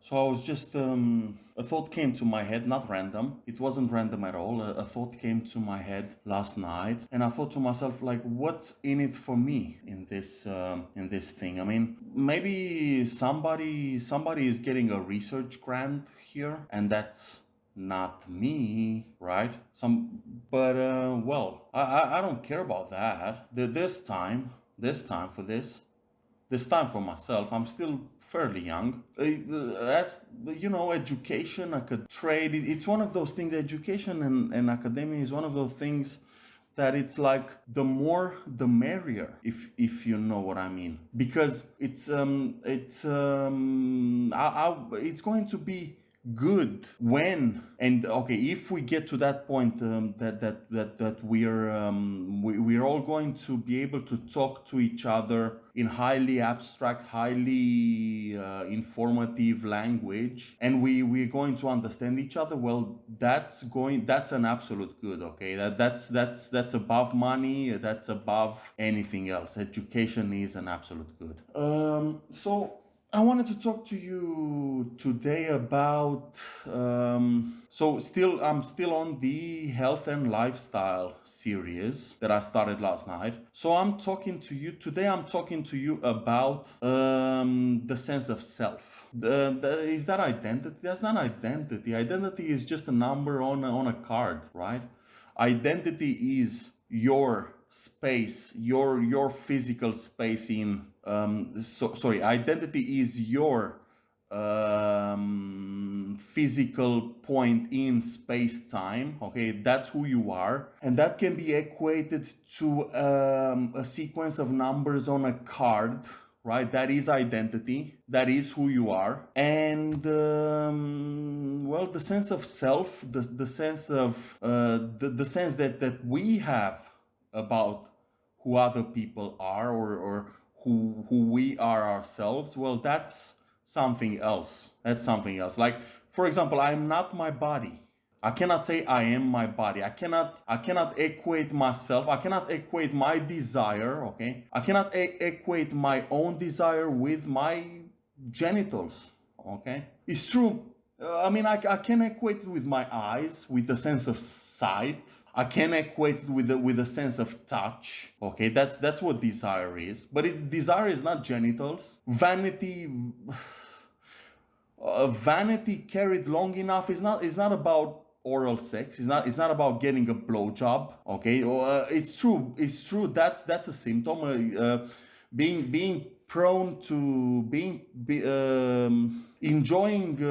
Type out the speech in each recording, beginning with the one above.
So I was just, a thought came to my head, not random. It wasn't random at all. A thought came to my head last night, and I thought to myself, like, what's in it for me in this thing? I mean, maybe somebody is getting a research grant here, and that's not me, right? But well, I don't care about that. This time for this time for myself. I'm still fairly young. As you know, education, I could trade. It's one of those things. Education and academia is one of those things that it's like the more the merrier, if you know what I mean. Because it's going to be good when, and okay, if we get to that point, that we're all going to be able to talk to each other in highly abstract, highly informative language, and we're going to understand each other. Well, that's an absolute good. Okay, that's above money, that's above anything else. Education is an absolute good. So I wanted to talk to you today about. I'm still on the health and lifestyle series that I started last night. So I'm talking to you today. I'm talking to you about the sense of self. Is that identity? That's not identity. Identity is just a number on a card, right? Identity is your space, your physical space in. Identity is your physical point in space time. Okay, that's who you are, and that can be equated to a sequence of numbers on a card. Right, that is identity. That is who you are, and well, the sense of self, the sense of the sense that we have about who other people are, or who we are ourselves. Well, that's something else. That's something else. Like, for example, I'm not my body. I cannot say I am my body. I cannot equate myself. I cannot equate my desire, okay? I cannot equate my own desire with my genitals, okay? It's true. I mean, I can equate it with my eyes, with the sense of sight. I can equate it with a sense of touch. Okay, that's what desire is. But desire is not genitals. Vanity carried long enough is not about oral sex. It's not about getting a blowjob. Okay, it's true. It's true. That's a symptom. Being prone to enjoying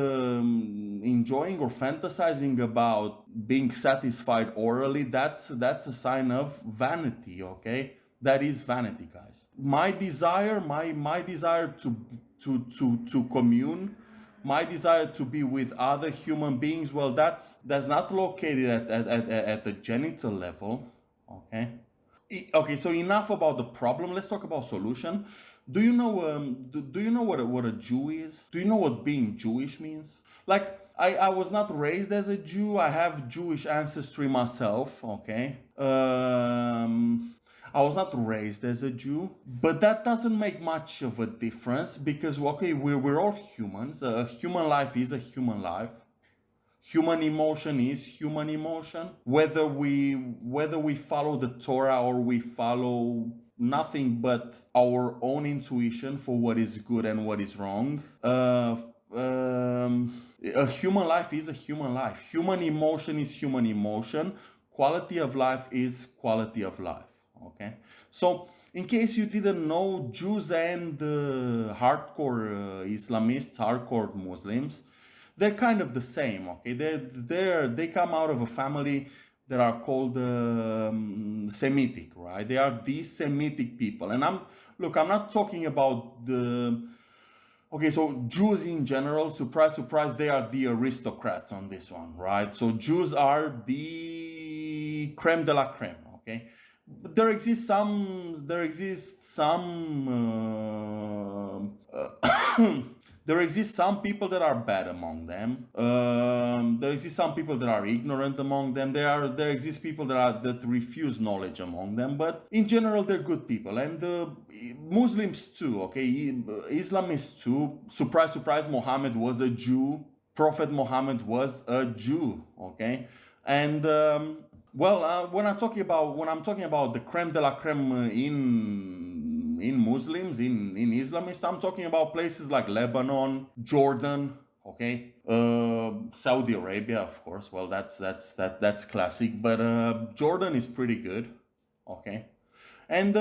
or fantasizing about being satisfied orally. That's a sign of vanity. Okay, that is vanity, guys. My desire, my desire to commune, my desire to be with other human beings, well, that's not located at the genital level. Okay. Okay, so enough about the problem. Let's talk about solution. Do you know do you know what a Jew is? Do you know what being Jewish means? Like, I was not raised as a Jew. I have Jewish ancestry myself, okay? I was not raised as a Jew, but that doesn't make much of a difference because, okay, we're all humans. A human life is a human life. Human emotion is human emotion. Whether we follow the Torah or we follow nothing but our own intuition for what is good and what is wrong. A human life is a human life. Human emotion is human emotion. Quality of life is quality of life. Okay, so in case you didn't know, Jews and hardcore Islamists, hardcore Muslims, they're kind of the same. Okay, they come out of a family that are called Semitic, right? They are these Semitic people, and I'm not talking about the. Okay, so Jews in general, surprise, surprise, they are the aristocrats on this one, right? So Jews are the creme de la creme, okay? But there exists some There exist some people that are bad among them. There exist some people that are ignorant among them. There exist people that refuse knowledge among them. But in general, they're good people, and Muslims too. Okay, Islamists too. Surprise, surprise. Muhammad was a Jew. Prophet Muhammad was a Jew. Okay, and when I'm talking about the creme de la creme in Muslims, in Islamists, I'm talking about places like Lebanon, Jordan, okay, Saudi Arabia, of course. Well, that's classic, but Jordan is pretty good, okay, and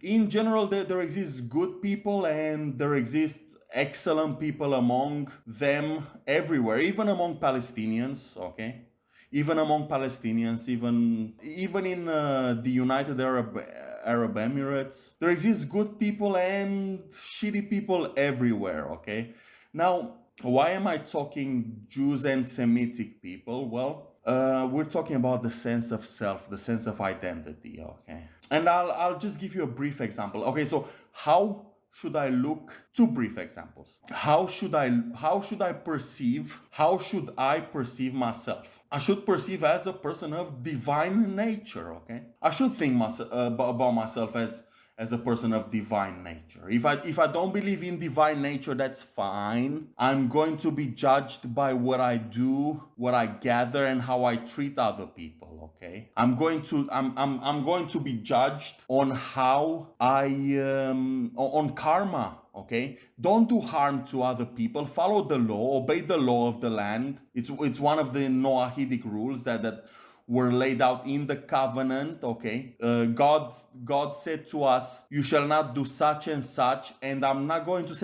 in general, there exists good people and there exists excellent people among them everywhere, even among Palestinians, okay. Even among Palestinians, even in the United Arab Emirates, there exists good people and shitty people everywhere. Okay, now why am I talking Jews and Semitic people? Well, we're talking about the sense of self, the sense of identity. Okay, and I'll just give you a brief example. Okay, so how should I look? Two brief examples. How should I perceive myself? I should perceive as a person of divine nature, okay? I should think about myself as a person of divine nature. If I don't believe in divine nature, that's fine. I'm going to be judged by what I do, what I gather, and how I treat other people, okay? I'm going to be judged on how on karma. Okay, don't do harm to other people. Follow the law. Obey the law of the land. It's one of the Noahidic rules that were laid out in the covenant. Okay, God said to us, "You shall not do such and such," and I'm not going to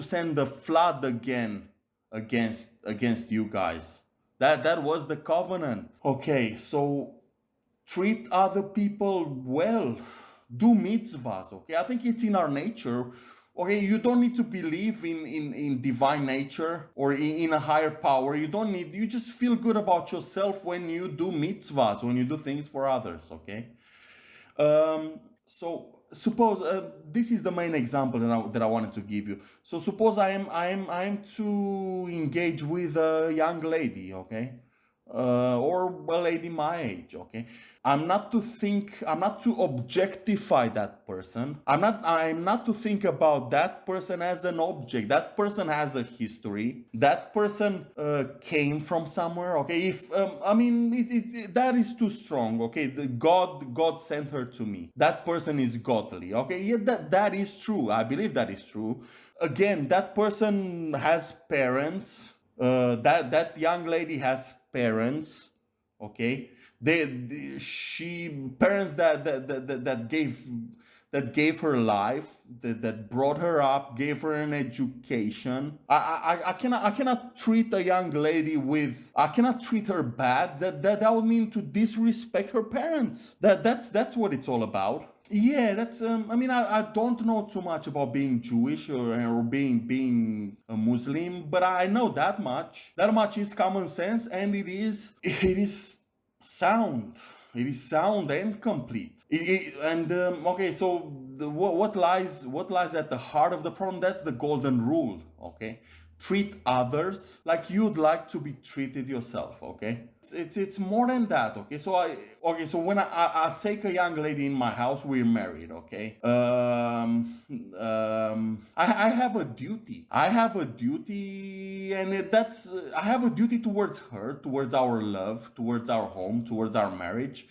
send the flood again against you guys. That was the covenant. Okay, so treat other people well. Do mitzvahs, okay? I think it's in our nature. Okay, you don't need to believe in divine nature or in a higher power. You just feel good about yourself when you do mitzvahs, when you do things for others, okay? So suppose this is the main example that I wanted to give you. So suppose I am to engage with a young lady, okay? Or a lady my age, okay? I'm not to objectify that person. I'm not to think about that person as an object. That person has a history. That person came from somewhere, okay? That is too strong, okay? God sent her to me. That person is godly, okay? Yeah, that is true. I believe that is true. Again, that person has parents. That young lady has parents, okay? Parents that gave her life, that brought her up, gave her an education. I cannot treat a young lady I cannot treat her bad. That would mean to disrespect her parents. That's what it's all about. Yeah, that's I don't know too much about being Jewish or being a Muslim, but I know that much. That much is common sense, and it is sound. It is sound and complete. Okay, so what lies at the heart of the problem? That's the golden rule. Okay, treat others like you'd like to be treated yourself. Okay, it's more than that. Okay, so when I take a young lady in my house, we're married. Okay, I have a duty. I have a duty, and I have a duty towards her, towards our love, towards our home, towards our marriage.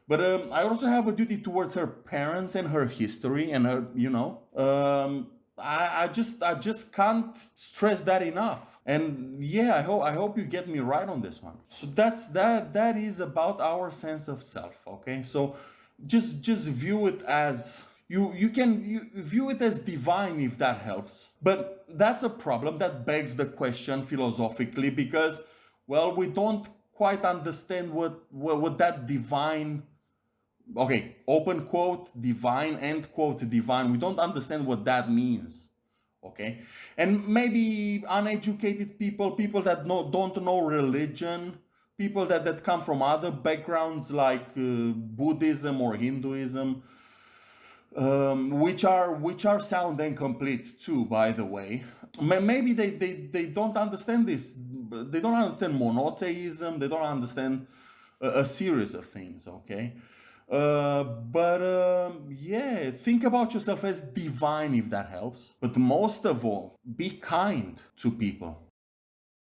But I also have a duty towards her parents and her history and her, I just can't stress that enough. And yeah, I hope you get me right on this one. So that is about our sense of self. Okay, so just view it as you can view it as divine, if that helps. But that's a problem that begs the question philosophically, because, well, we don't quite understand what that divine, okay, open quote, divine, end quote, divine. We don't understand what that means, okay? And maybe uneducated people that don't know religion, people that come from other backgrounds like Buddhism or Hinduism, which are sound and complete too, by the way. maybe they don't understand this. They don't understand monotheism. They don't understand a series of things. Okay. Yeah, think about yourself as divine if that helps. But most of all, be kind to people.